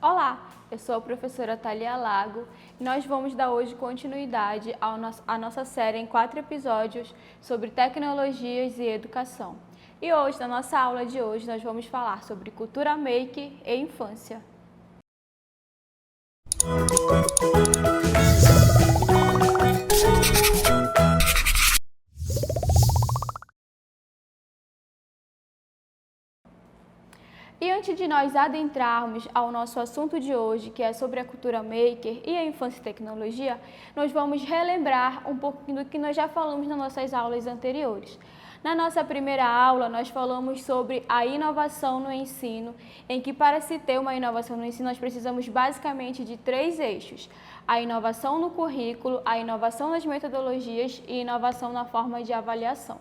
Olá, eu sou a professora Thalia Lago e nós vamos dar hoje continuidade à nossa série em 4 episódios sobre tecnologias e educação. E hoje, na nossa aula de hoje, nós vamos falar sobre cultura maker e infância. E antes de nós adentrarmos ao nosso assunto de hoje, que é sobre a cultura maker e a infância e tecnologia, nós vamos relembrar um pouquinho do que nós já falamos nas nossas aulas anteriores. Na nossa primeira aula, nós falamos sobre a inovação no ensino, em que para se ter uma inovação no ensino, nós precisamos basicamente de 3 eixos: a inovação no currículo, a inovação nas metodologias e inovação na forma de avaliação.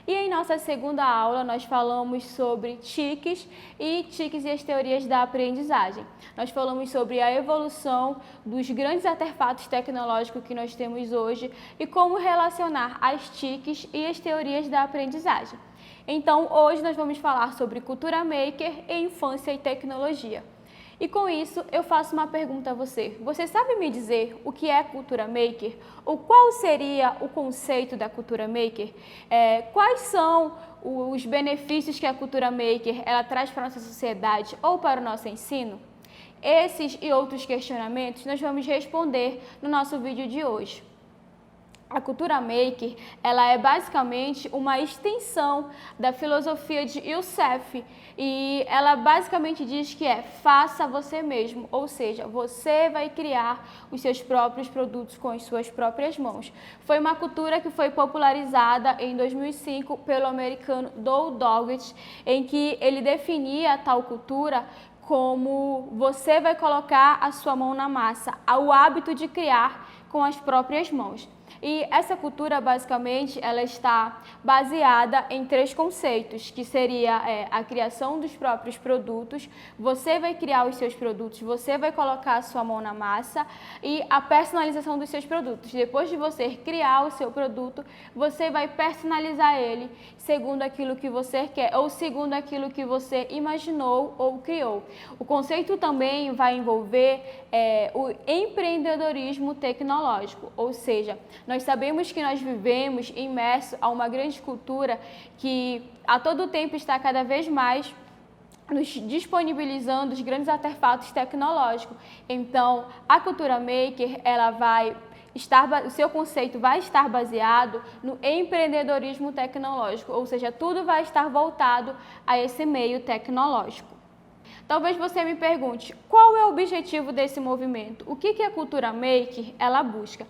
E em nossa segunda aula, nós falamos sobre TICs e as teorias da aprendizagem. Nós falamos sobre a evolução dos grandes artefatos tecnológicos que nós temos hoje e como relacionar as TICs e as teorias da aprendizagem. Então, hoje nós vamos falar sobre cultura maker e infância e tecnologia. E com isso, eu faço uma pergunta a você. Você sabe me dizer o que é cultura maker? Ou qual seria o conceito da cultura maker? Quais são os benefícios que a cultura maker ela traz para a nossa sociedade ou para o nosso ensino? Esses e outros questionamentos nós vamos responder no nosso vídeo de hoje. A cultura maker, ela é basicamente uma extensão da filosofia de Youssef e ela basicamente diz que faça você mesmo, ou seja, você vai criar os seus próprios produtos com as suas próprias mãos. Foi uma cultura que foi popularizada em 2005 pelo americano Doug Doggett, em que ele definia tal cultura como você vai colocar a sua mão na massa, o hábito de criar com as próprias mãos. E essa cultura, basicamente, ela está baseada em 3 conceitos, que seria a criação dos próprios produtos, você vai criar os seus produtos, você vai colocar a sua mão na massa, e a personalização dos seus produtos. Depois de você criar o seu produto, você vai personalizar ele segundo aquilo que você quer ou segundo aquilo que você imaginou ou criou. O conceito também vai envolver o empreendedorismo tecnológico, ou seja, nós sabemos que nós vivemos imersos a uma grande cultura que a todo tempo está cada vez mais nos disponibilizando os grandes artefatos tecnológicos. Então, a cultura maker, o seu conceito vai estar baseado no empreendedorismo tecnológico, ou seja, tudo vai estar voltado a esse meio tecnológico. Talvez você me pergunte, qual é o objetivo desse movimento? O que a cultura maker ela busca?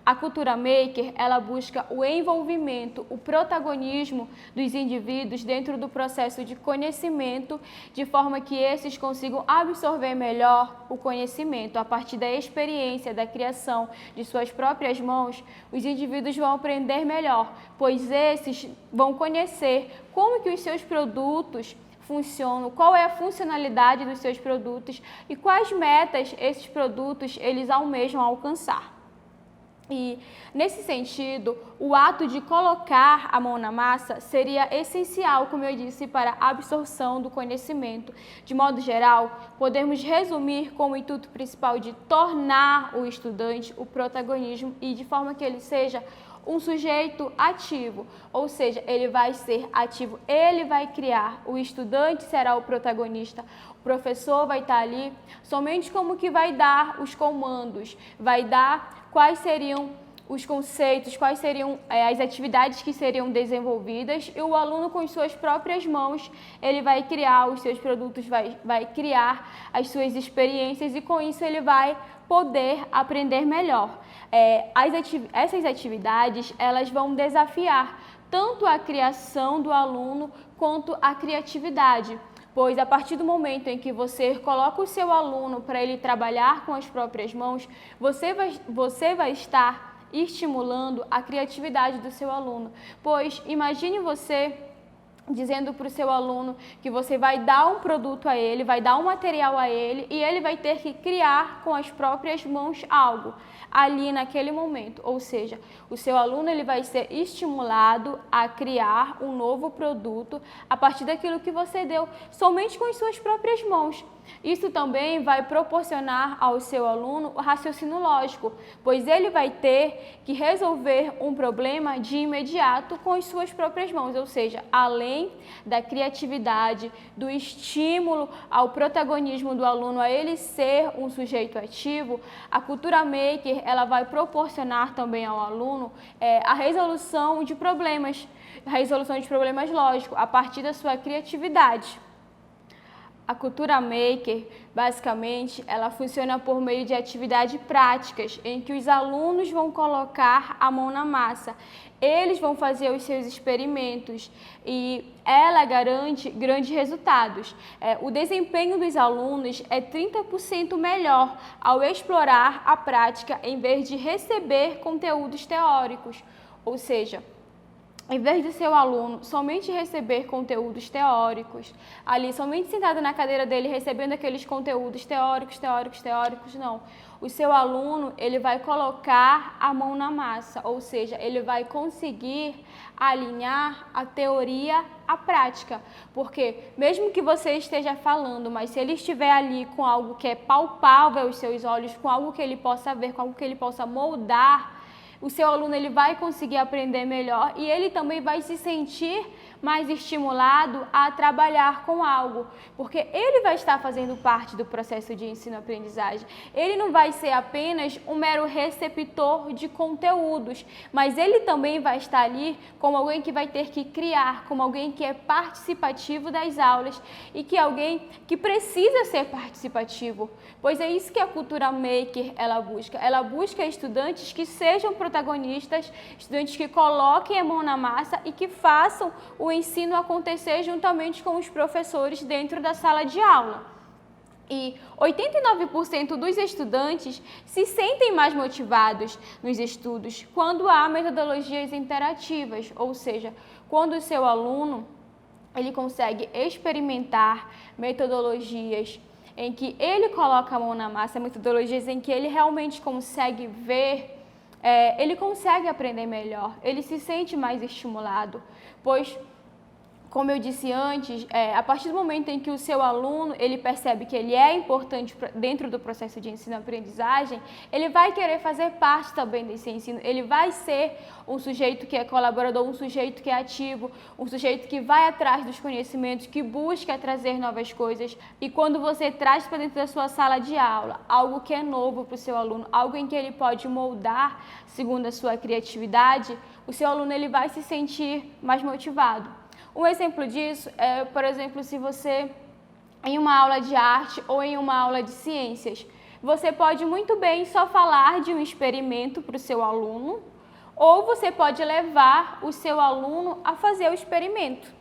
A cultura maker, ela busca o envolvimento, o protagonismo dos indivíduos dentro do processo de conhecimento, de forma que esses consigam absorver melhor o conhecimento. A partir da experiência, da criação de suas próprias mãos, os indivíduos vão aprender melhor, pois esses vão conhecer como que os seus produtos funcionam, qual é a funcionalidade dos seus produtos e quais metas esses produtos eles almejam alcançar. E, nesse sentido, o ato de colocar a mão na massa seria essencial, como eu disse, para a absorção do conhecimento. De modo geral, podemos resumir com o intuito principal de tornar o estudante o protagonismo e de forma que ele seja um sujeito ativo, ou seja, ele vai ser ativo, ele vai criar, o estudante será o protagonista, o professor vai estar ali somente como que vai dar os comandos, vai dar quais seriam os conceitos, quais seriam as atividades que seriam desenvolvidas e o aluno com suas próprias mãos, ele vai criar os seus produtos, vai criar as suas experiências e com isso ele vai poder aprender melhor. Essas atividades, elas vão desafiar tanto a criação do aluno quanto a criatividade, pois a partir do momento em que você coloca o seu aluno para ele trabalhar com as próprias mãos, você vai estar estimulando a criatividade do seu aluno, pois imagine você dizendo para o seu aluno que você vai dar um produto a ele, vai dar um material a ele e ele vai ter que criar com as próprias mãos algo ali naquele momento. Ou seja, o seu aluno ele vai ser estimulado a criar um novo produto a partir daquilo que você deu somente com as suas próprias mãos. Isso também vai proporcionar ao seu aluno o raciocínio lógico, pois ele vai ter que resolver um problema de imediato com as suas próprias mãos, ou seja, além da criatividade, do estímulo ao protagonismo do aluno, a ele ser um sujeito ativo, a cultura maker ela vai proporcionar também ao aluno a resolução de problemas lógicos a partir da sua criatividade. A cultura maker, basicamente, ela funciona por meio de atividades práticas, em que os alunos vão colocar a mão na massa. Eles vão fazer os seus experimentos e ela garante grandes resultados. O desempenho dos alunos é 30% melhor ao explorar a prática em vez de receber conteúdos teóricos, ou seja, em vez de seu aluno somente receber conteúdos teóricos, ali somente sentado na cadeira dele recebendo aqueles conteúdos teóricos, não. O seu aluno, ele vai colocar a mão na massa, ou seja, ele vai conseguir alinhar a teoria à prática, porque mesmo que você esteja falando, mas se ele estiver ali com algo que é palpável aos seus olhos, com algo que ele possa ver, com algo que ele possa moldar, o seu aluno ele vai conseguir aprender melhor e ele também vai se sentir mais estimulado a trabalhar com algo, porque ele vai estar fazendo parte do processo de ensino-aprendizagem. Ele não vai ser apenas um mero receptor de conteúdos, mas ele também vai estar ali como alguém que vai ter que criar, como alguém que é participativo das aulas e que é alguém que precisa ser participativo, pois é isso que a cultura maker ela busca estudantes que sejam protagonistas, estudantes que coloquem a mão na massa e que façam o ensino acontecer juntamente com os professores dentro da sala de aula. E 89% dos estudantes se sentem mais motivados nos estudos quando há metodologias interativas, ou seja, quando o seu aluno ele consegue experimentar metodologias em que ele coloca a mão na massa, metodologias em que ele realmente consegue ver, ele consegue aprender melhor, ele se sente mais estimulado, pois, como eu disse antes, a partir do momento em que o seu aluno ele percebe que ele é importante dentro do processo de ensino-aprendizagem, ele vai querer fazer parte também desse ensino, ele vai ser um sujeito que é colaborador, um sujeito que é ativo, um sujeito que vai atrás dos conhecimentos, que busca trazer novas coisas. E quando você traz para dentro da sua sala de aula algo que é novo para o seu aluno, algo em que ele pode moldar segundo a sua criatividade, o seu aluno ele vai se sentir mais motivado. Um exemplo disso é, por exemplo, se você, em uma aula de arte ou em uma aula de ciências, você pode muito bem só falar de um experimento para o seu aluno, ou você pode levar o seu aluno a fazer o experimento.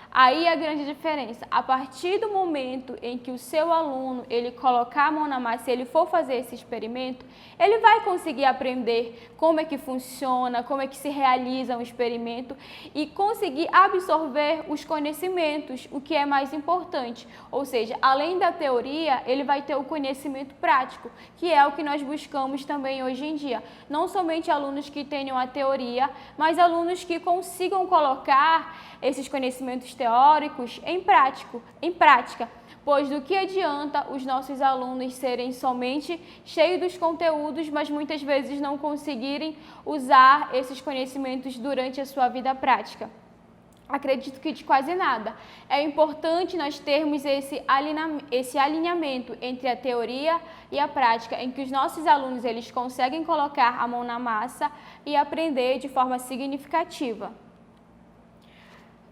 Aí a grande diferença, a partir do momento em que o seu aluno ele colocar a mão na massa e ele for fazer esse experimento, ele vai conseguir aprender como é que funciona, como é que se realiza um experimento e conseguir absorver os conhecimentos, o que é mais importante. Ou seja, além da teoria, ele vai ter o conhecimento prático, que é o que nós buscamos também hoje em dia. Não somente alunos que tenham a teoria, mas alunos que consigam colocar esses conhecimentos teóricos em prática, pois do que adianta os nossos alunos serem somente cheios dos conteúdos, mas muitas vezes não conseguirem usar esses conhecimentos durante a sua vida prática? Acredito que de quase nada. É importante nós termos esse alinhamento entre a teoria e a prática, em que os nossos alunos eles conseguem colocar a mão na massa e aprender de forma significativa.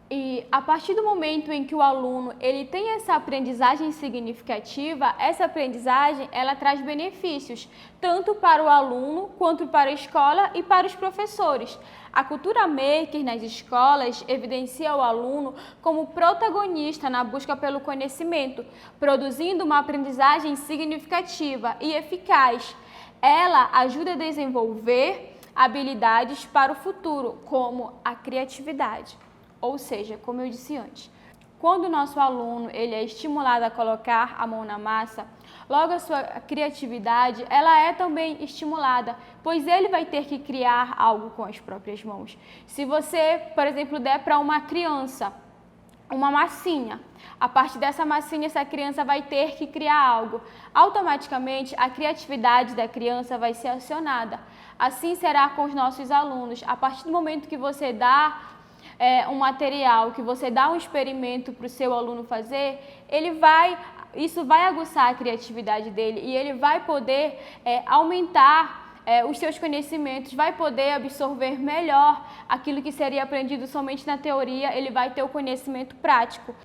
E a partir do momento em que o aluno ele tem essa aprendizagem significativa, essa aprendizagem ela traz benefícios tanto para o aluno quanto para a escola e para os professores. A cultura maker nas escolas evidencia o aluno como protagonista na busca pelo conhecimento, produzindo uma aprendizagem significativa e eficaz. Ela ajuda a desenvolver habilidades para o futuro, como a criatividade. Ou seja, como eu disse antes, quando o nosso aluno ele é estimulado a colocar a mão na massa, logo a sua criatividade ela é também estimulada, pois ele vai ter que criar algo com as próprias mãos. Se você, por exemplo, der para uma criança uma massinha. A partir dessa massinha, essa criança vai ter que criar algo. Automaticamente, a criatividade da criança vai ser acionada. Assim será com os nossos alunos. A partir do momento que você dá um material, que você dá um experimento para o seu aluno fazer, isso vai aguçar a criatividade dele e ele vai poder aumentar os seus conhecimentos, vai poder absorver melhor aquilo que seria aprendido somente na teoria, ele vai ter o conhecimento prático.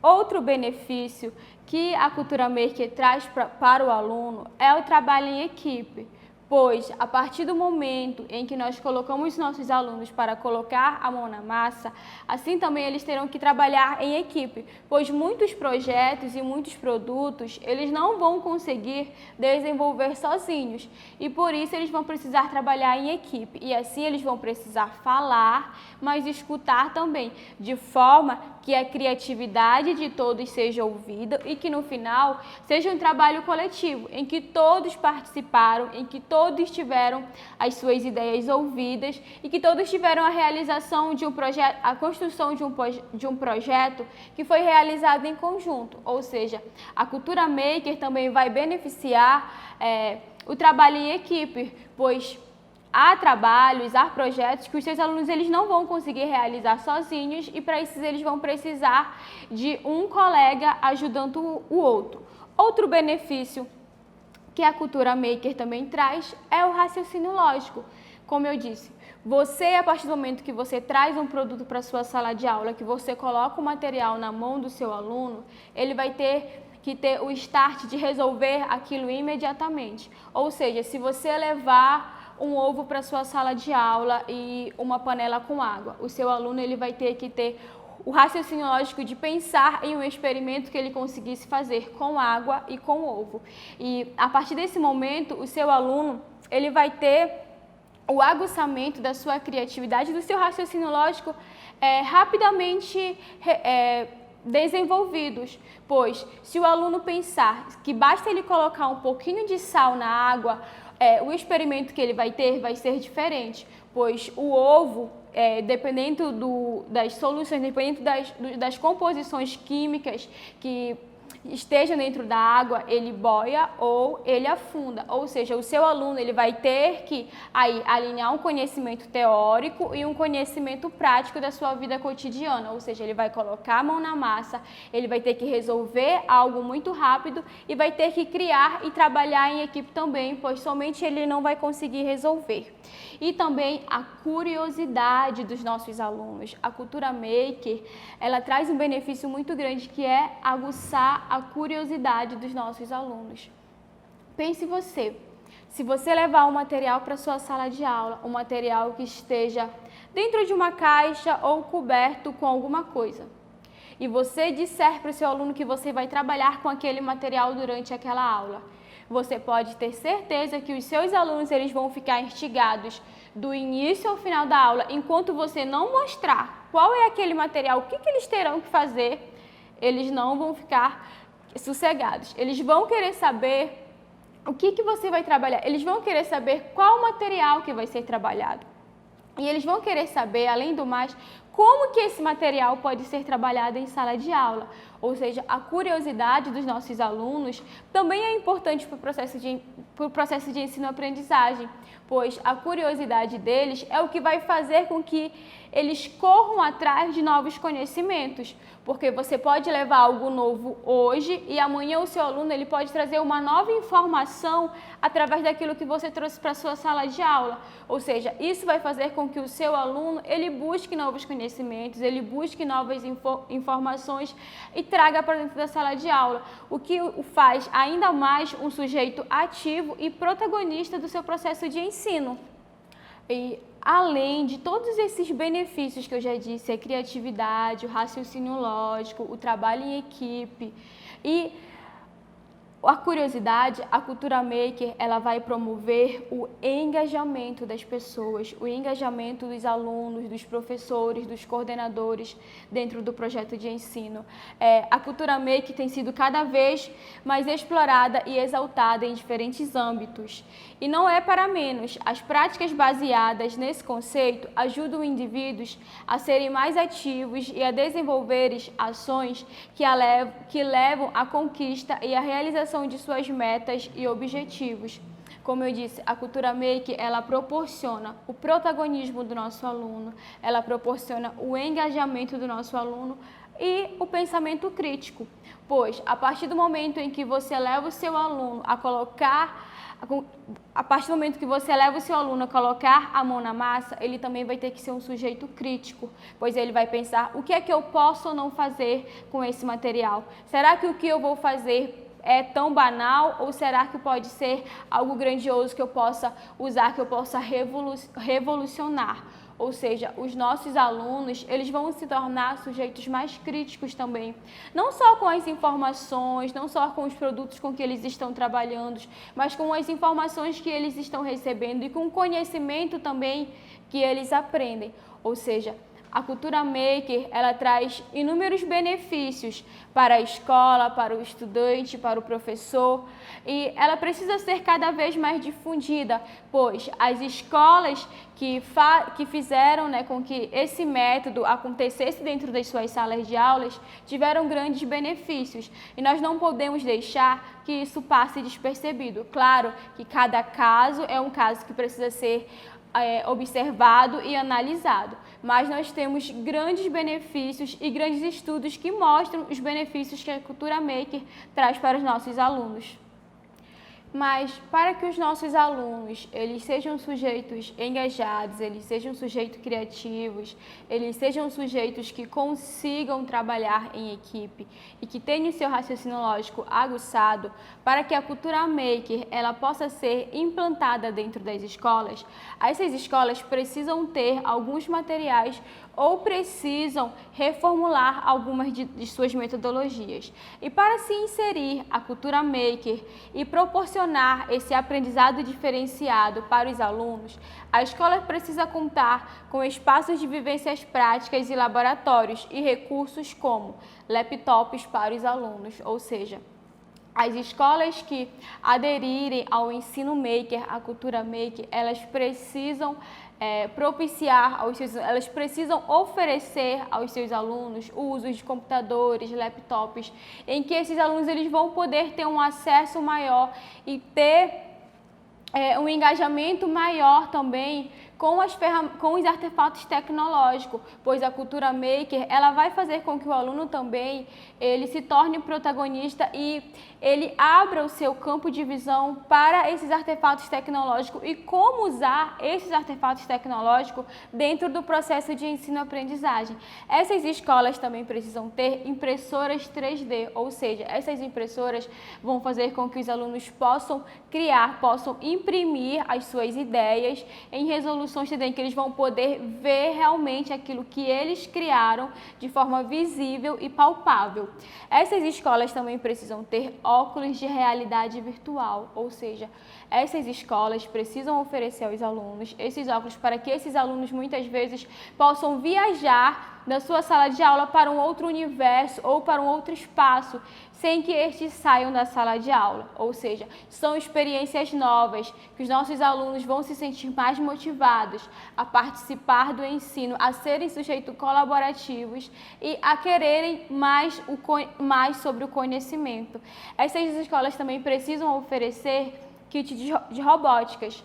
Outro benefício que a Cultura Maker traz para o aluno é o trabalho em equipe, pois a partir do momento em que nós colocamos nossos alunos para colocar a mão na massa, assim também eles terão que trabalhar em equipe, pois muitos projetos e muitos produtos eles não vão conseguir desenvolver sozinhos e por isso eles vão precisar trabalhar em equipe e assim eles vão precisar falar, mas escutar também, de forma que a criatividade de todos seja ouvida e que no final seja um trabalho coletivo, em que todos participaram, em que todos tiveram as suas ideias ouvidas e que todos tiveram a realização de um projeto, a construção de um projeto que foi realizado em conjunto, ou seja, a Cultura Maker também vai beneficiar o trabalho em equipe, pois há trabalhos, há projetos que os seus alunos eles não vão conseguir realizar sozinhos e para isso eles vão precisar de um colega ajudando o outro. Outro benefício que a Cultura Maker também traz é o raciocínio lógico. Como eu disse, você, a partir do momento que você traz um produto para a sua sala de aula, que você coloca o material na mão do seu aluno, ele vai ter que ter o start de resolver aquilo imediatamente. Ou seja, se você levar um ovo para a sua sala de aula e uma panela com água, o seu aluno ele vai ter que ter o raciocínio lógico de pensar em um experimento que ele conseguisse fazer com água e com ovo. E a partir desse momento, o seu aluno ele vai ter o aguçamento da sua criatividade, do seu raciocínio lógico rapidamente desenvolvidos, pois se o aluno pensar que basta ele colocar um pouquinho de sal na água, o experimento que ele vai ter vai ser diferente, pois o ovo, dependendo das soluções, dependendo das composições químicas que estejam dentro da água, ele boia ou ele afunda. Ou seja, o seu aluno ele vai ter que aí alinhar um conhecimento teórico e um conhecimento prático da sua vida cotidiana. Ou seja, ele vai colocar a mão na massa, ele vai ter que resolver algo muito rápido e vai ter que criar e trabalhar em equipe também, pois somente ele não vai conseguir resolver. E também a curiosidade dos nossos alunos. A Cultura Maker, ela traz um benefício muito grande que é aguçar a curiosidade dos nossos alunos. Pense você, se você levar um material para a sua sala de aula, um material que esteja dentro de uma caixa ou coberto com alguma coisa, e você disser para o seu aluno que você vai trabalhar com aquele material durante aquela aula, você pode ter certeza que os seus alunos eles vão ficar instigados do início ao final da aula, enquanto você não mostrar qual é aquele material, o que eles terão que fazer, eles não vão ficar sossegados. Eles vão querer saber o que você vai trabalhar, eles vão querer saber qual material que vai ser trabalhado. E eles vão querer saber, além do mais, como que esse material pode ser trabalhado em sala de aula. Ou seja, a curiosidade dos nossos alunos também é importante para o processo de ensino-aprendizagem, pois a curiosidade deles é o que vai fazer com que eles corram atrás de novos conhecimentos, porque você pode levar algo novo hoje e amanhã o seu aluno ele pode trazer uma nova informação através daquilo que você trouxe para a sua sala de aula. Ou seja, isso vai fazer com que o seu aluno ele busque novos conhecimentos, ele busque novas informações e traga para dentro da sala de aula, o que o faz ainda mais um sujeito ativo e protagonista do seu processo de ensino. E além de todos esses benefícios que eu já disse, a criatividade, o raciocínio lógico, o trabalho em equipe e A curiosidade, a cultura maker, ela vai promover o engajamento das pessoas, o engajamento dos alunos, dos professores, dos coordenadores dentro do projeto de ensino. A cultura maker tem sido cada vez mais explorada e exaltada em diferentes âmbitos. E não é para menos, as práticas baseadas nesse conceito ajudam indivíduos a serem mais ativos e a desenvolverem ações que levam à conquista e à realização de suas metas e objetivos. Como eu disse, a cultura maker, ela proporciona o protagonismo do nosso aluno, ela proporciona o engajamento do nosso aluno e o pensamento crítico, pois a partir do momento em que você leva o seu aluno a colocar a mão na massa, ele também vai ter que ser um sujeito crítico, pois ele vai pensar o que é que eu posso ou não fazer com esse material. Será que o que eu vou fazer é tão banal ou será que pode ser algo grandioso que eu possa usar, que eu possa revolucionar? Ou seja, os nossos alunos, eles vão se tornar sujeitos mais críticos também. Não só com as informações, não só com os produtos com que eles estão trabalhando, mas com as informações que eles estão recebendo e com o conhecimento também que eles aprendem. Ou seja, a cultura maker, ela traz inúmeros benefícios para a escola, para o estudante, para o professor, e ela precisa ser cada vez mais difundida, pois as escolas que fizeram, com que esse método acontecesse dentro das suas salas de aulas tiveram grandes benefícios, e nós não podemos deixar que isso passe despercebido. Claro que cada caso é um caso que precisa ser observado e analisado, mas nós temos grandes benefícios e grandes estudos que mostram os benefícios que a cultura maker traz para os nossos alunos. Mas para que os nossos alunos eles sejam sujeitos engajados, eles sejam sujeitos criativos, eles sejam sujeitos que consigam trabalhar em equipe e que tenham seu raciocínio lógico aguçado, para que a cultura maker ela possa ser implantada dentro das escolas, essas escolas precisam ter alguns materiais ou precisam reformular algumas de suas metodologias. E para se inserir a cultura maker e proporcionar esse aprendizado diferenciado para os alunos, a escola precisa contar com espaços de vivências práticas e laboratórios e recursos como laptops para os alunos, ou seja, as escolas que aderirem ao ensino maker, à cultura maker, elas precisam elas precisam oferecer aos seus alunos o uso de computadores, laptops, em que esses alunos eles vão poder ter um acesso maior e ter um engajamento maior também com os artefatos tecnológicos, pois a cultura maker ela vai fazer com que o aluno também ele se torne protagonista e ele abra o seu campo de visão para esses artefatos tecnológicos e como usar esses artefatos tecnológicos dentro do processo de ensino-aprendizagem. Essas escolas também precisam ter impressoras 3D, ou seja, essas impressoras vão fazer com que os alunos possam criar, possam imprimir as suas ideias em resoluções que eles vão poder ver realmente aquilo que eles criaram de forma visível e palpável. Essas escolas também precisam ter óculos de realidade virtual, ou seja, essas escolas precisam oferecer aos alunos esses óculos para que esses alunos muitas vezes possam viajar da sua sala de aula para um outro universo ou para um outro espaço, sem que estes saiam da sala de aula. Ou seja, são experiências novas que os nossos alunos vão se sentir mais motivados a participar do ensino, a serem sujeitos colaborativos e a quererem mais sobre o conhecimento. Essas escolas também precisam oferecer kits de robóticas.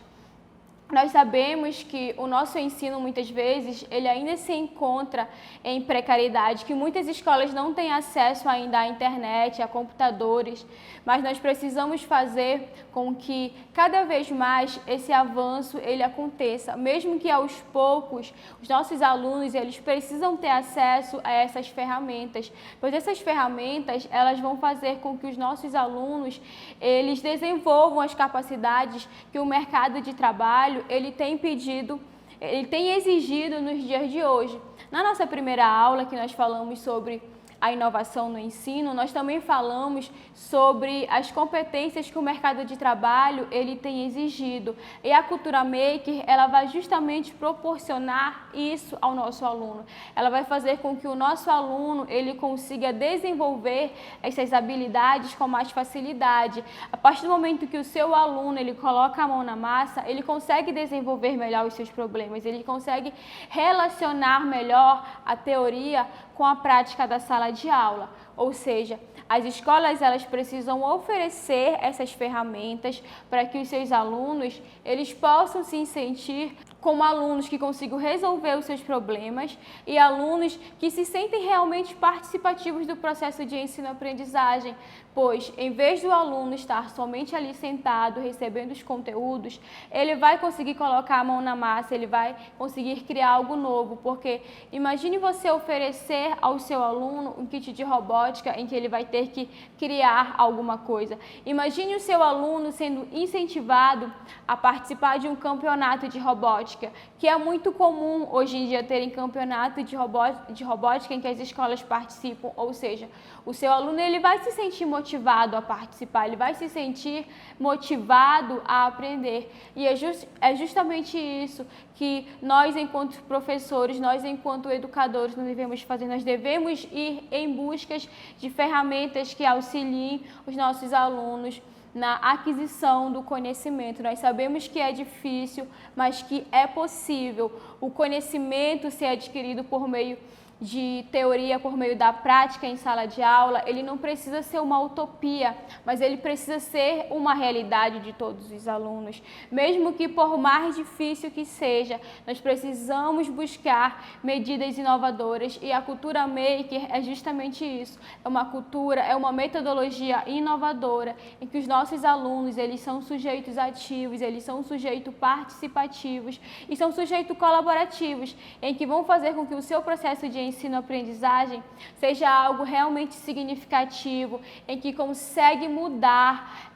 Nós sabemos que o nosso ensino, muitas vezes, ele ainda se encontra em precariedade, que muitas escolas não têm acesso ainda à internet, a computadores, mas nós precisamos fazer com que cada vez mais esse avanço ele aconteça, mesmo que aos poucos os nossos alunos eles precisam ter acesso a essas ferramentas, pois essas ferramentas elas vão fazer com que os nossos alunos eles desenvolvam as capacidades que o mercado de trabalho ele tem exigido nos dias de hoje. Na nossa primeira aula que nós falamos sobre a inovação no ensino, nós também falamos sobre as competências que o mercado de trabalho ele tem exigido. E a Cultura Maker, ela vai justamente proporcionar isso ao nosso aluno. Ela vai fazer com que o nosso aluno ele consiga desenvolver essas habilidades com mais facilidade. A partir do momento que o seu aluno ele coloca a mão na massa, ele consegue desenvolver melhor os seus problemas, ele consegue relacionar melhor a teoria com a prática da sala de aula. Ou seja, as escolas elas precisam oferecer essas ferramentas para que os seus alunos eles possam se sentir como alunos que consigam resolver os seus problemas e alunos que se sentem realmente participativos do processo de ensino-aprendizagem, pois em vez do aluno estar somente ali sentado recebendo os conteúdos, ele vai conseguir colocar a mão na massa, ele vai conseguir criar algo novo, porque imagine você oferecer ao seu aluno um kit de robótica em que ele vai ter que criar alguma coisa. Imagine o seu aluno sendo incentivado a participar de um campeonato de robótica, que é muito comum hoje em dia terem campeonato de robótica em que as escolas participam, ou seja, o seu aluno ele vai se sentir motivado a participar, ele vai se sentir motivado a aprender. E é justamente isso que nós, enquanto professores, nós, enquanto educadores, não devemos fazer. Nós devemos ir em busca de ferramentas que auxiliem os nossos alunos na aquisição do conhecimento. Nós sabemos que é difícil, mas que é possível o conhecimento ser adquirido por meio de teoria, por meio da prática em sala de aula. Ele não precisa ser uma utopia, mas ele precisa ser uma realidade de todos os alunos. Mesmo que por mais difícil que seja, nós precisamos buscar medidas inovadoras e a Cultura Maker é justamente isso. É uma cultura, é uma metodologia inovadora em que os nossos alunos, eles são sujeitos ativos, eles são sujeitos participativos e são sujeitos colaborativos, em que vão fazer com que o seu processo de ensino-aprendizagem seja algo realmente significativo, em que consegue mudar.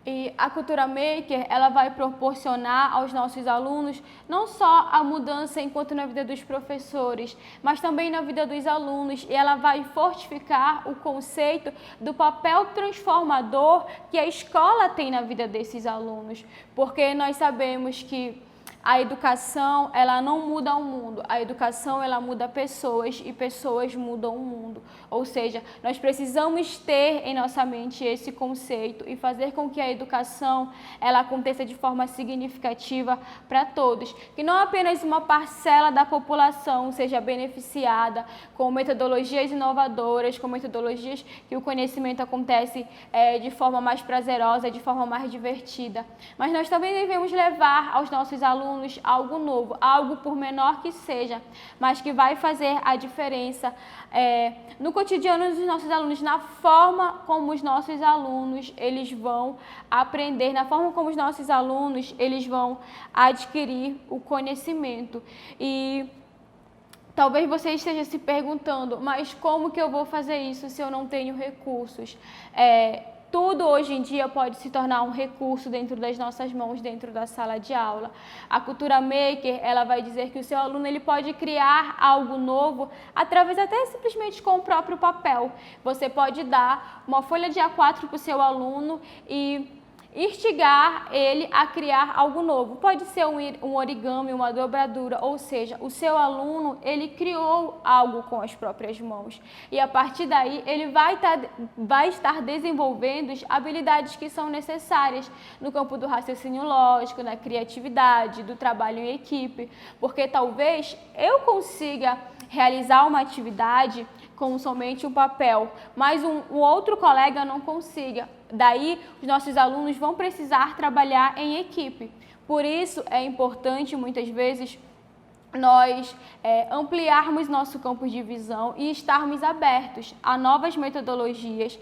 E a Cultura Maker, ela vai proporcionar aos nossos alunos não só a mudança enquanto na vida dos professores, mas também na vida dos alunos, e ela vai fortificar o conceito do papel transformador que a escola tem na vida desses alunos, porque nós sabemos que a educação, ela não muda o mundo, a educação, ela muda pessoas e pessoas mudam o mundo. Ou seja, nós precisamos ter em nossa mente esse conceito e fazer com que a educação, ela aconteça de forma significativa para todos. Que não apenas uma parcela da população seja beneficiada com metodologias inovadoras, com metodologias que o conhecimento acontece de forma mais prazerosa, de forma mais divertida. Mas nós também devemos levar aos nossos alunos algo novo, algo por menor que seja, mas que vai fazer a diferença no cotidiano dos nossos alunos, na forma como os nossos alunos eles vão aprender, na forma como os nossos alunos eles vão adquirir o conhecimento. E talvez você esteja se perguntando, mas como que eu vou fazer isso se eu não tenho recursos? Tudo hoje em dia pode se tornar um recurso dentro das nossas mãos, dentro da sala de aula. A Cultura Maker, ela vai dizer que o seu aluno ele pode criar algo novo através até simplesmente com o próprio papel. Você pode dar uma folha de A4 para o seu aluno e instigar ele a criar algo novo. Pode ser um origami, uma dobradura, ou seja, o seu aluno, ele criou algo com as próprias mãos. E a partir daí, ele vai estar desenvolvendo as habilidades que são necessárias no campo do raciocínio lógico, na criatividade, do trabalho em equipe, porque talvez eu consiga realizar uma atividade com somente um papel, mas um outro colega não consiga. Daí, os nossos alunos vão precisar trabalhar em equipe. Por isso, é importante, muitas vezes, nós ampliarmos nosso campo de visão e estarmos abertos a novas metodologias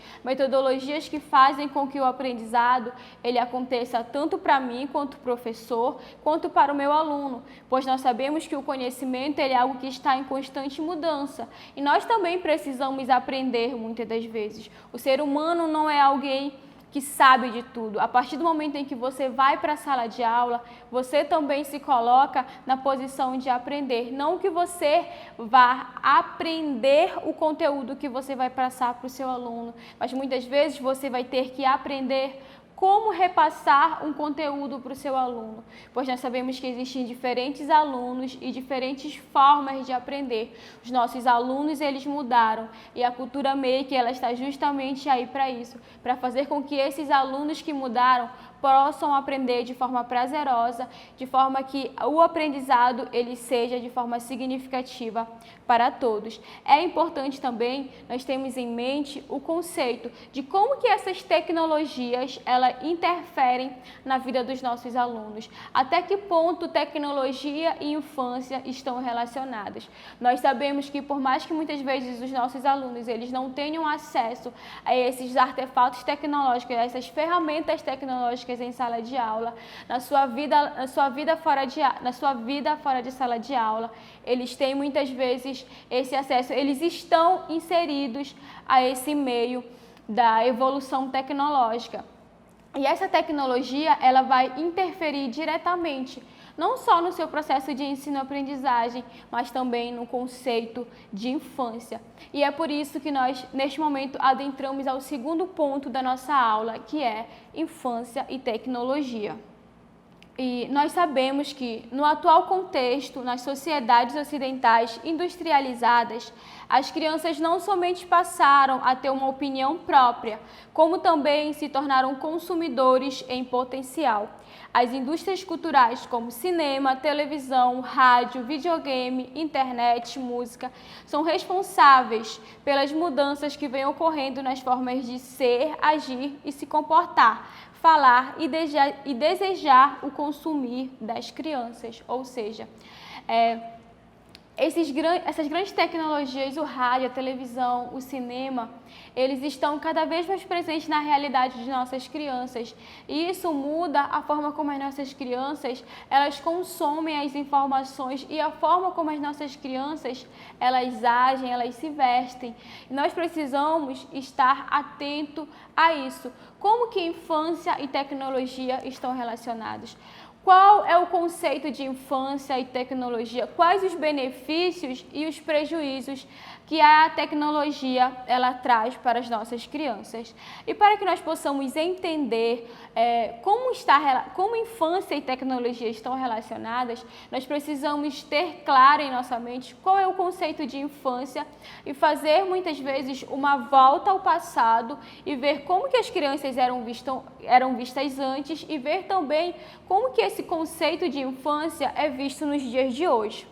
que fazem com que o aprendizado ele aconteça tanto para mim, quanto professor, quanto para o meu aluno, pois nós sabemos que o conhecimento ele é algo que está em constante mudança e nós também precisamos aprender muitas das vezes. O ser humano não é alguém que sabe de tudo. A partir do momento em que você vai para a sala de aula, você também se coloca na posição de aprender. Não que você vá aprender o conteúdo que você vai passar para o seu aluno, mas muitas vezes você vai ter que aprender como repassar um conteúdo para o seu aluno, pois nós sabemos que existem diferentes alunos e diferentes formas de aprender. Os nossos alunos, eles mudaram e a Cultura Maker, ela está justamente aí para isso, para fazer com que esses alunos que mudaram possam aprender de forma prazerosa, de forma que o aprendizado ele seja de forma significativa para todos. É importante também nós termos em mente o conceito de como que essas tecnologias elas interferem na vida dos nossos alunos. Até que ponto tecnologia e infância estão relacionadas. Nós sabemos que por mais que muitas vezes os nossos alunos eles não tenham acesso a esses artefatos tecnológicos, a essas ferramentas tecnológicas em sala de aula, na sua vida fora de sala de aula, eles têm muitas vezes esse acesso, eles estão inseridos a esse meio da evolução tecnológica. E essa tecnologia, ela vai interferir diretamente, não só no seu processo de ensino-aprendizagem, mas também no conceito de infância. E é por isso que nós, neste momento, adentramos ao segundo ponto da nossa aula, que é infância e tecnologia. E nós sabemos que, no atual contexto, nas sociedades ocidentais industrializadas, as crianças não somente passaram a ter uma opinião própria, como também se tornaram consumidores em potencial. As indústrias culturais como cinema, televisão, rádio, videogame, internet, música, são responsáveis pelas mudanças que vêm ocorrendo nas formas de ser, agir e se comportar, falar e desejar o consumir das crianças, ou seja, essas grandes tecnologias, o rádio, a televisão, o cinema, eles estão cada vez mais presentes na realidade de nossas crianças e isso muda a forma como as nossas crianças elas consomem as informações e a forma como as nossas crianças elas agem, elas se vestem. E nós precisamos estar atento a isso. Como que infância e tecnologia estão relacionados? Qual é o conceito de infância e tecnologia? Quais os benefícios e os prejuízos que a tecnologia ela traz para as nossas crianças? E para que nós possamos entender como infância e tecnologia estão relacionadas, nós precisamos ter claro em nossa mente qual é o conceito de infância e fazer muitas vezes uma volta ao passado e ver como que as crianças eram vistas antes e ver também como que esse conceito de infância é visto nos dias de hoje.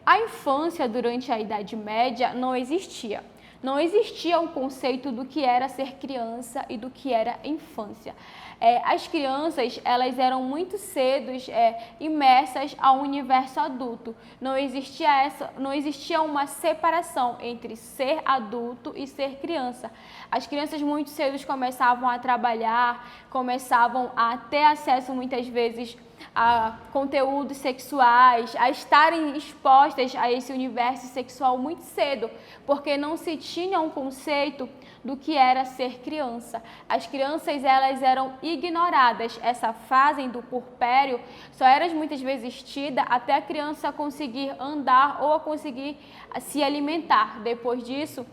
A infância durante a Idade Média não existia. Não existia um conceito do que era ser criança e do que era infância. As crianças elas eram muito cedo imersas ao universo adulto. Não existia uma separação entre ser adulto e ser criança. As crianças muito cedo começavam a trabalhar, começavam a ter acesso muitas vezes a conteúdos sexuais, a estarem expostas a esse universo sexual muito cedo, porque não se tinha um conceito do que era ser criança. As crianças elas eram ignoradas. Essa fase do puerpério só era muitas vezes tida até a criança conseguir andar ou a conseguir se alimentar. Depois disso,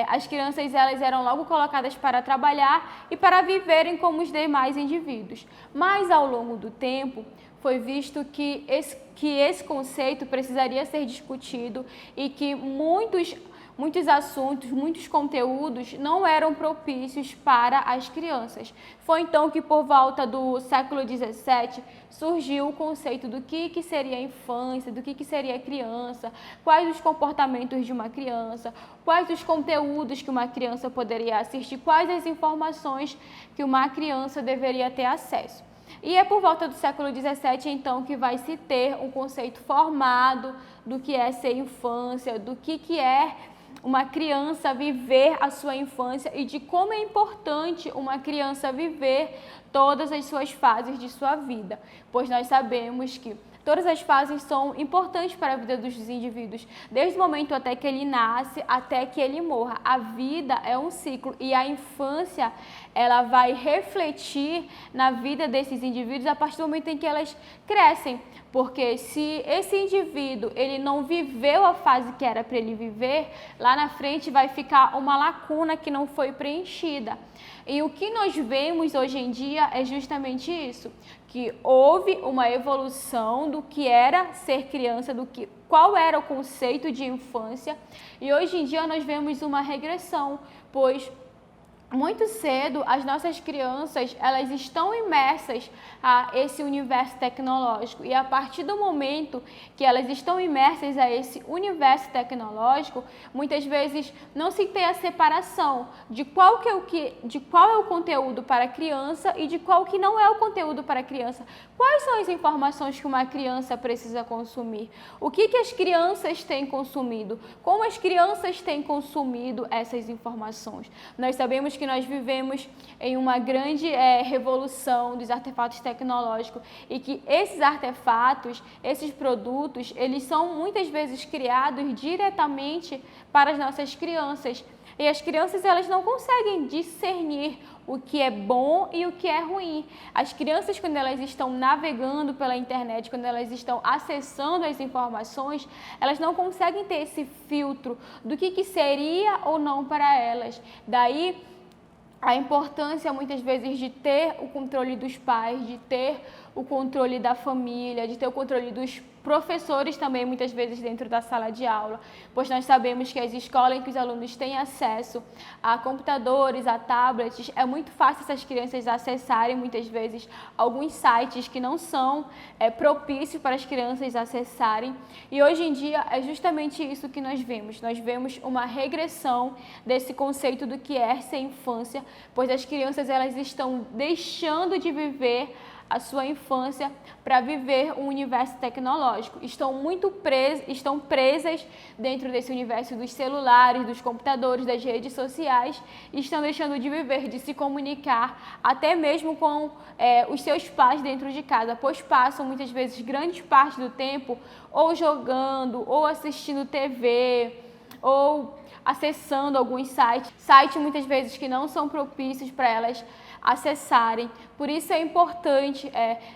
as crianças elas eram logo colocadas para trabalhar e para viverem como os demais indivíduos. Mas ao longo do tempo foi visto que esse conceito precisaria ser discutido e que muitos assuntos, muitos conteúdos não eram propícios para as crianças. Foi então que por volta do século XVII surgiu o conceito do que seria a infância, do que seria a criança, quais os comportamentos de uma criança, quais os conteúdos que uma criança poderia assistir, quais as informações que uma criança deveria ter acesso. E é por volta do século XVII, então, que vai se ter um conceito formado do que é ser infância, do que é uma criança viver a sua infância e de como é importante uma criança viver todas as suas fases de sua vida, pois nós sabemos que Todas as fases são importantes para a vida dos indivíduos, desde o momento até que ele nasce, até que ele morra. A vida é um ciclo e a infância, ela vai refletir na vida desses indivíduos a partir do momento em que elas crescem. Porque se esse indivíduo ele não viveu a fase que era para ele viver, lá na frente vai ficar uma lacuna que não foi preenchida. E o que nós vemos hoje em dia é justamente isso, que houve uma evolução do que era ser criança, qual era o conceito de infância, e hoje em dia nós vemos uma regressão, pois muito cedo, as nossas crianças, elas estão imersas a esse universo tecnológico e a partir do momento que elas estão imersas a esse universo tecnológico, muitas vezes não se tem a separação de qual é o conteúdo para a criança e de qual que não é o conteúdo para a criança. Quais são as informações que uma criança precisa consumir? O que as crianças têm consumido? Como as crianças têm consumido essas informações? Nós sabemos que nós vivemos em uma grande revolução dos artefatos tecnológicos e que esses artefatos, esses produtos, eles são muitas vezes criados diretamente para as nossas crianças. E as crianças, elas não conseguem discernir o que é bom e o que é ruim. As crianças, quando elas estão navegando pela internet, quando elas estão acessando as informações, elas não conseguem ter esse filtro do que seria ou não para elas. Daí a importância, muitas vezes, de ter o controle dos pais, de ter o controle da família, de ter o controle dos professores também, muitas vezes, dentro da sala de aula, pois nós sabemos que as escolas em que os alunos têm acesso a computadores, a tablets, é muito fácil essas crianças acessarem, muitas vezes, alguns sites que não são propícios para as crianças acessarem. E hoje em dia é justamente isso que nós vemos. Nós vemos uma regressão desse conceito do que é ser infância, pois as crianças elas estão deixando de viver a sua infância para viver um universo tecnológico. Estão presas dentro desse universo dos celulares, dos computadores, das redes sociais e estão deixando de viver, de se comunicar até mesmo com os seus pais dentro de casa, pois passam muitas vezes grande parte do tempo ou jogando, ou assistindo TV, ou acessando alguns sites muitas vezes que não são propícios para elas acessarem. Por isso é importante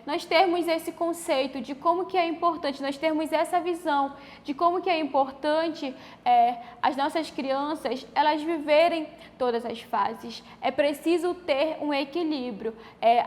nós termos esse conceito de como que é importante, nós termos essa visão de como que é importante as nossas crianças, elas viverem todas as fases. É preciso ter um equilíbrio.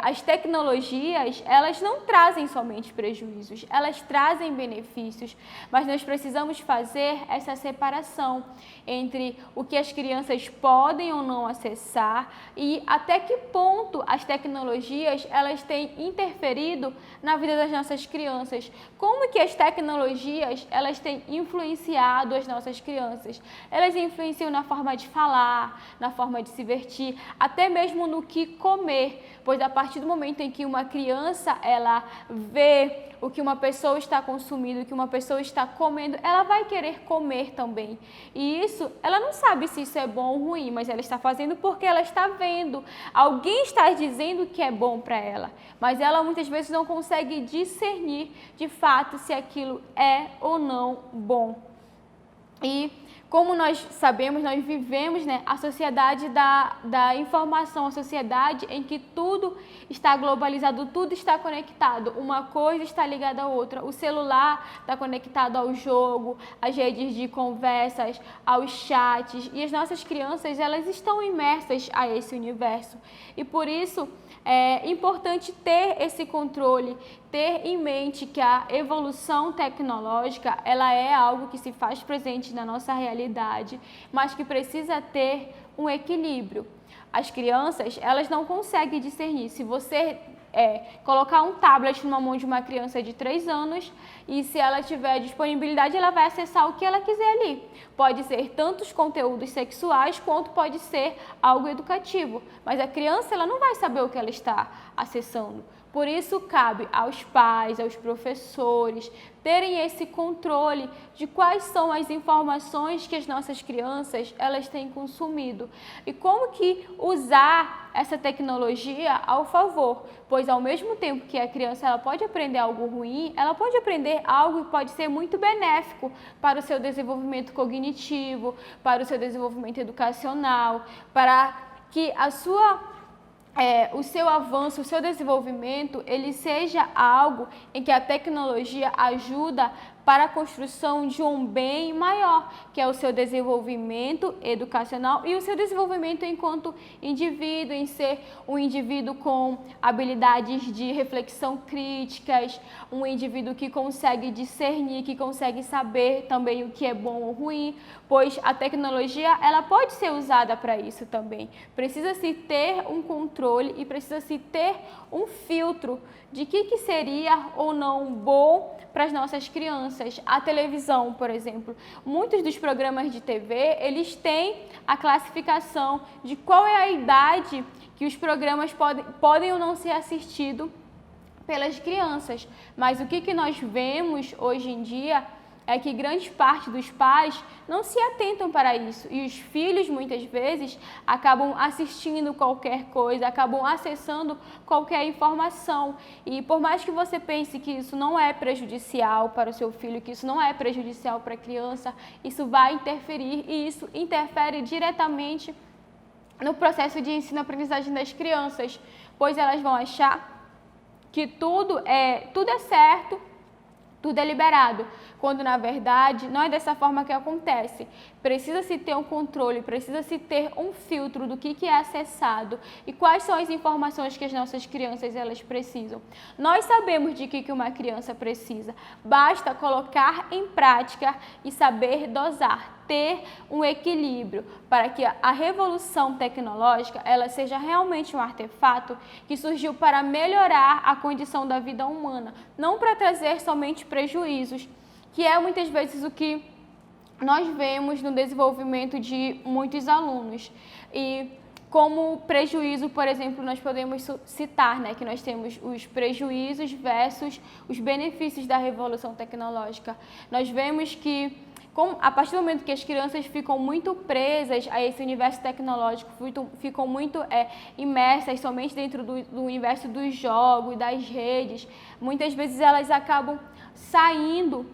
As tecnologias, elas não trazem somente prejuízos, elas trazem benefícios, mas nós precisamos fazer essa separação entre o que as crianças podem ou não acessar e até que ponto as tecnologias elas têm interferido na vida das nossas crianças. Como que as tecnologias elas têm influenciado as nossas crianças? Elas influenciam na forma de falar, na forma de se vestir, até mesmo no que comer, pois a partir do momento em que uma criança ela vê o que uma pessoa está consumindo, o que uma pessoa está comendo, ela vai querer comer também. E isso, ela não sabe se isso é bom ou ruim, mas ela está fazendo porque ela está vendo. Alguém está dizendo que é bom para ela, mas ela muitas vezes não consegue discernir de fato se aquilo é ou não bom. E como nós sabemos, nós vivemos a sociedade da informação, a sociedade em que tudo está globalizado, tudo está conectado, uma coisa está ligada à outra. O celular está conectado ao jogo, às redes de conversas, aos chats, e as nossas crianças elas estão imersas a esse universo. E por isso é importante ter esse controle, ter em mente que a evolução tecnológica ela é algo que se faz presente na nossa realidade, mas que precisa ter um equilíbrio. As crianças, elas não conseguem discernir. Se você colocar um tablet numa mão de uma criança de 3 anos e se ela tiver disponibilidade, ela vai acessar o que ela quiser ali. Pode ser tanto os conteúdos sexuais quanto pode ser algo educativo, mas a criança ela não vai saber o que ela está acessando. Por isso cabe aos pais, aos professores, terem esse controle de quais são as informações que as nossas crianças elas têm consumido e como que usar essa tecnologia ao favor, pois ao mesmo tempo que a criança ela pode aprender algo ruim, ela pode aprender algo que pode ser muito benéfico para o seu desenvolvimento cognitivo, para o seu desenvolvimento educacional, para que o seu avanço, o seu desenvolvimento, ele seja algo em que a tecnologia ajuda para a construção de um bem maior, que é o seu desenvolvimento educacional e o seu desenvolvimento enquanto indivíduo, em ser um indivíduo com habilidades de reflexão críticas, um indivíduo que consegue discernir, que consegue saber também o que é bom ou ruim, pois a tecnologia ela pode ser usada para isso também. Precisa-se ter um controle e precisa-se ter um filtro de que seria ou não bom para as nossas crianças. A televisão, por exemplo, muitos dos programas de TV, eles têm a classificação de qual é a idade que os programas podem ou não ser assistidos pelas crianças. Mas o que nós vemos hoje em dia é que grande parte dos pais não se atentam para isso e os filhos muitas vezes acabam assistindo qualquer coisa, acabam acessando qualquer informação e por mais que você pense que isso não é prejudicial para o seu filho, que isso não é prejudicial para a criança, isso vai interferir e isso interfere diretamente no processo de ensino-aprendizagem das crianças, pois elas vão achar que tudo é certo, tudo é liberado, quando na verdade não é dessa forma que acontece. Precisa-se ter um controle, precisa-se ter um filtro do que é acessado e quais são as informações que as nossas crianças elas precisam. Nós sabemos de que uma criança precisa, basta colocar em prática e saber dosar, ter um equilíbrio para que a revolução tecnológica ela seja realmente um artefato que surgiu para melhorar a condição da vida humana, não para trazer somente prejuízos, que é muitas vezes o que nós vemos no desenvolvimento de muitos alunos. E como prejuízo, por exemplo, nós podemos citar, que nós temos os prejuízos versus os benefícios da revolução tecnológica. Nós vemos que a partir do momento que as crianças ficam muito presas a esse universo tecnológico, ficam muito imersas somente dentro do universo dos jogos, das redes, muitas vezes elas acabam saindo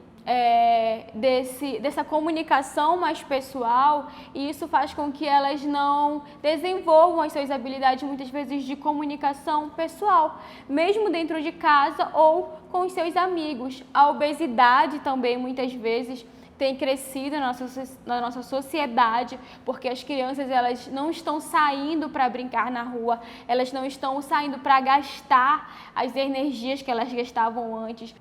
dessa comunicação mais pessoal e isso faz com que elas não desenvolvam as suas habilidades muitas vezes de comunicação pessoal, mesmo dentro de casa ou com os seus amigos. A obesidade também muitas vezes tem crescido na nossa sociedade, porque as crianças elas não estão saindo para brincar na rua, elas não estão saindo para gastar as energias que elas gastavam antes.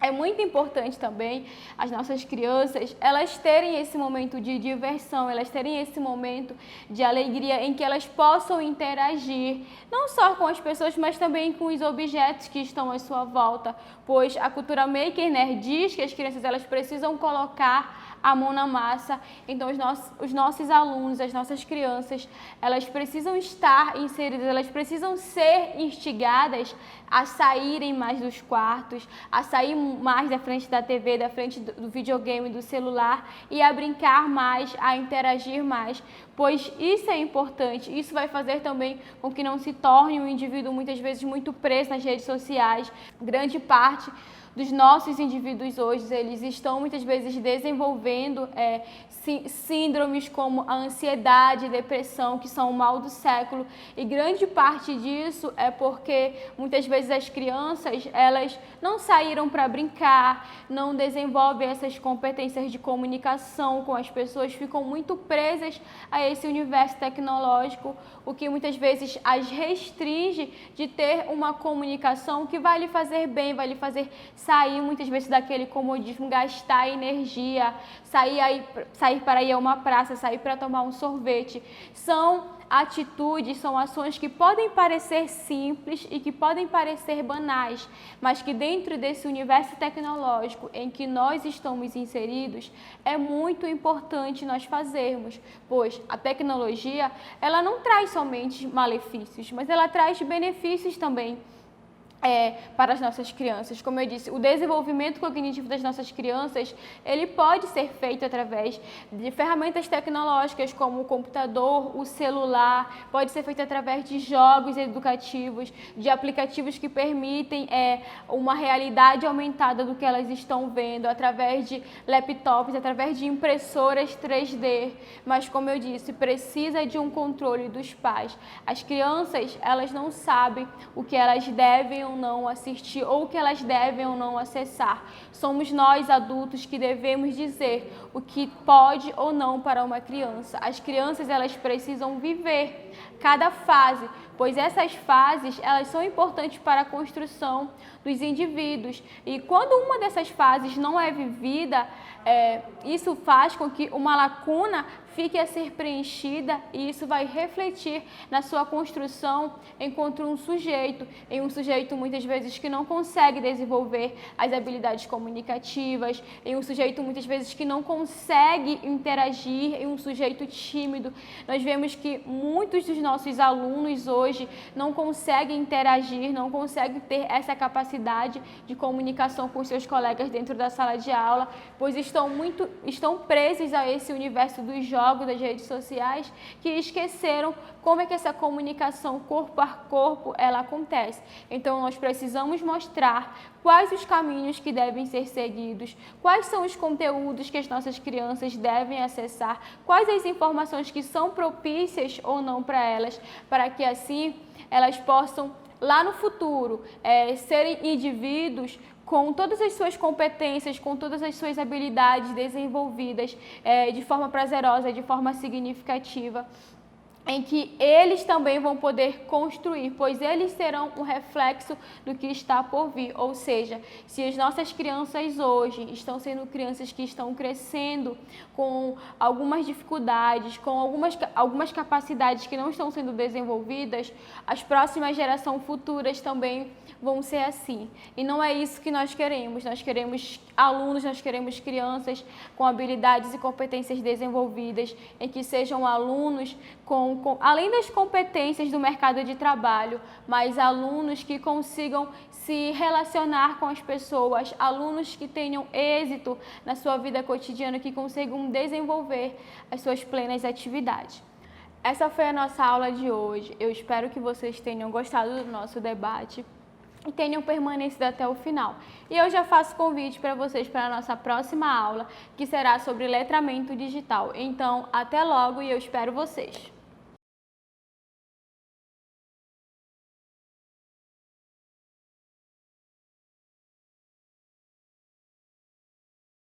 É muito importante também as nossas crianças, elas terem esse momento de diversão, elas terem esse momento de alegria em que elas possam interagir, não só com as pessoas, mas também com os objetos que estão à sua volta, pois a cultura maker diz que as crianças elas precisam colocar a mão na massa, então os nossos alunos, as nossas crianças, elas precisam estar inseridas, elas precisam ser instigadas a saírem mais dos quartos, a sair mais da frente da TV, da frente do videogame, do celular e a brincar mais, a interagir mais, pois isso é importante, isso vai fazer também com que não se torne um indivíduo muitas vezes muito preso nas redes sociais. Grande parte dos nossos indivíduos hoje, eles estão muitas vezes desenvolvendo síndromes como a ansiedade, depressão, que são o mal do século, e grande parte disso é porque muitas vezes as crianças, elas não saíram para brincar, não desenvolvem essas competências de comunicação com as pessoas, ficam muito presas a esse universo tecnológico, o que muitas vezes as restringe de ter uma comunicação que vai lhe fazer bem, vai lhe fazer sair muitas vezes daquele comodismo, gastar energia, sair para ir a uma praça, sair para tomar um sorvete. São atitudes, são ações que podem parecer simples e que podem parecer banais, mas que dentro desse universo tecnológico em que nós estamos inseridos, é muito importante nós fazermos, pois a tecnologia, ela não traz somente malefícios, mas ela traz benefícios também. para as nossas crianças. Como eu disse, o desenvolvimento cognitivo das nossas crianças, ele pode ser feito através de ferramentas tecnológicas como o computador, o celular, pode ser feito através de jogos educativos, de aplicativos que permitem uma realidade aumentada do que elas estão vendo, através de laptops, através de impressoras 3D. Mas, como eu disse, precisa de um controle dos pais. As crianças, elas não sabem o que elas devem ou não assistir ou o que elas devem ou não acessar. Somos nós, adultos, que devemos dizer o que pode ou não para uma criança. As crianças, elas precisam viver cada fase, pois essas fases, elas são importantes para a construção dos indivíduos. E quando uma dessas fases não é vivida, isso faz com que uma lacuna fique a ser preenchida e isso vai refletir na sua construção enquanto um sujeito, em um sujeito muitas vezes que não consegue desenvolver as habilidades comunicativas, em um sujeito muitas vezes que não consegue interagir, em um sujeito tímido. Nós vemos que muitos dos nossos alunos hoje não conseguem interagir, não conseguem ter essa capacidade de comunicação com seus colegas dentro da sala de aula, pois estão presos a esse universo dos jogos, das redes sociais, que esqueceram como é que essa comunicação corpo a corpo ela acontece. Então nós precisamos mostrar quais os caminhos que devem ser seguidos, quais são os conteúdos que as nossas crianças devem acessar, quais as informações que são propícias ou não para elas, para que assim elas possam lá no futuro serem indivíduos com todas as suas competências, com todas as suas habilidades desenvolvidas de forma prazerosa, de forma significativa, em que eles também vão poder construir, pois eles serão um reflexo do que está por vir. Ou seja, se as nossas crianças hoje estão sendo crianças que estão crescendo com algumas dificuldades, com algumas capacidades que não estão sendo desenvolvidas, as próximas gerações futuras também vão ser assim. E não é isso que nós queremos. Nós queremos alunos, nós queremos crianças com habilidades e competências desenvolvidas, em que sejam alunos além das competências do mercado de trabalho, mas alunos que consigam se relacionar com as pessoas, alunos que tenham êxito na sua vida cotidiana, que consigam desenvolver as suas plenas atividades. Essa foi a nossa aula de hoje. Eu espero que vocês tenham gostado do nosso debate e tenham permanecido até o final. E eu já faço convite para vocês para a nossa próxima aula, que será sobre letramento digital. Então, até logo e eu espero vocês!